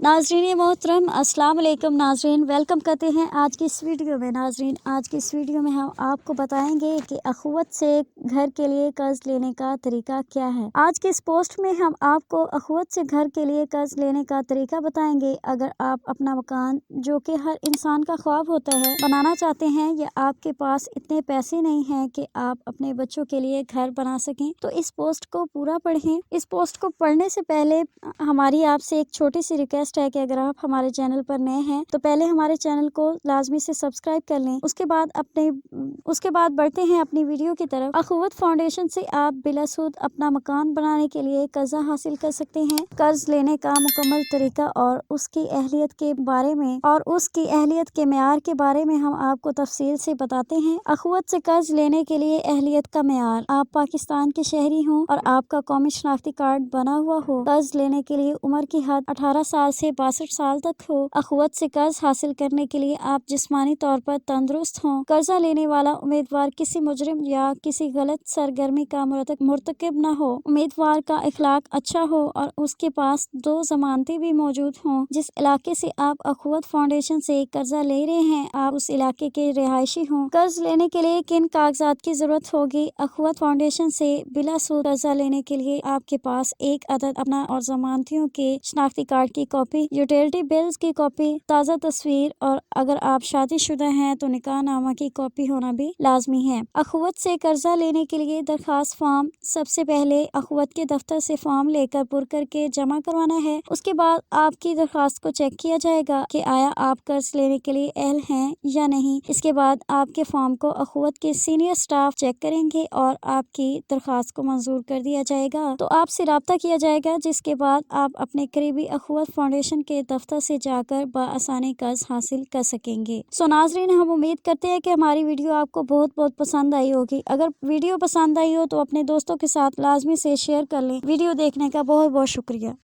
नाज़रीन मोहतरम अस्सलाम वालेकुम नाज़रीन, वेलकम करते हैं आज की इस वीडियो में। नाज़रीन, आज की इस वीडियो में हम आपको बताएंगे कि अख़ुवत से घर के लिए कर्ज़ लेने का तरीका क्या है। आज के इस पोस्ट में हम आपको अख़ुवत से घर के लिए कर्ज़ लेने का तरीका बताएंगे। अगर आप अपना मकान, जो कि हर इंसान का ख्वाब होता है, बनाना चाहते हैं या आपके पास इतने पैसे नहीं हैं कि आप अपने बच्चों के लिए घर बना सकें, तो इस पोस्ट को पूरा पढ़ें। इस पोस्ट को पढ़ने से पहले हमारी आपसे एक छोटी सी रिक्वेस्ट है कि अगर आप हमारे चैनल पर नए हैं तो पहले हमारे चैनल को लाजमी से सब्सक्राइब कर लें। उसके बाद बढ़ते हैं अपनी वीडियो की तरफ। अख़ुवत फाउंडेशन से आप बिलासूद अपना मकान बनाने के लिए कर्जा हासिल कर सकते हैं। कर्ज लेने का मुकम्मल तरीका और उसकी अहलियत के बारे में और उसकी अहलियत के मेयार के बारे में हम आपको तफसील से बताते हैं। अख़ुवत से कर्ज लेने के लिए अहलियत का मेयार: आप पाकिस्तान के शहरी हों और आपका कौमी शनाख्ती कार्ड बना हुआ हो। कर्ज लेने के लिए उम्र की हद 18 साल से 62 साल तक हो। अख़ुवत से कर्ज हासिल करने के लिए आप जिस्मानी तौर पर तंदुरुस्त हों। कर्जा लेने वाला उम्मीदवार किसी मुजरिम या किसी गलत सरगर्मी का मुर्तकिब न हो। उम्मीदवार का इखलाक अच्छा हो और उसके पास 2 जमानतें भी मौजूद हों। जिस इलाके से आप अख़ुवत फाउंडेशन से कर्जा ले रहे हैं, आप उस इलाके के रिहायशी हों। कर्ज लेने के लिए किन कागजात की जरूरत होगी? अख़ुवत फाउंडेशन से बिलासूद कर्जा लेने के लिए आपके पास एक अदद अपना और जमानतियों के शनाख्ती कार्ड की कॉपी, यूटिलिटी बिल्स की कॉपी, ताज़ा तस्वीर और अगर आप शादीशुदा हैं तो निकाह नामा की कॉपी होना भी लाजमी है। अख़ुवत से कर्जा लेने के लिए दरखास्त फॉर्म: सबसे पहले अख़ुवत के दफ्तर से फॉर्म लेकर पुर करके जमा करवाना है। उसके बाद आपकी दरखास्त को चेक किया जाएगा कि आया आप कर्ज लेने के लिए अहल हैं या नहीं। इसके बाद आपके फॉर्म को अख़ुवत के सीनियर स्टाफ चेक करेंगे और आपकी दरखास्त को मंजूर कर दिया जाएगा तो आपसे राब्ता किया जाएगा, जिसके बाद आप अपने करीबी अख़ुवत फाउंडेशन के दफ्तर से जाकर बआसानी कर्ज हासिल कर सकेंगे। सो नाज़रीन, हम उम्मीद करते हैं कि हमारी वीडियो आपको बहुत बहुत पसंद आई होगी। अगर वीडियो पसंद आई हो तो अपने दोस्तों के साथ लाजमी से शेयर कर लें। वीडियो देखने का बहुत बहुत शुक्रिया।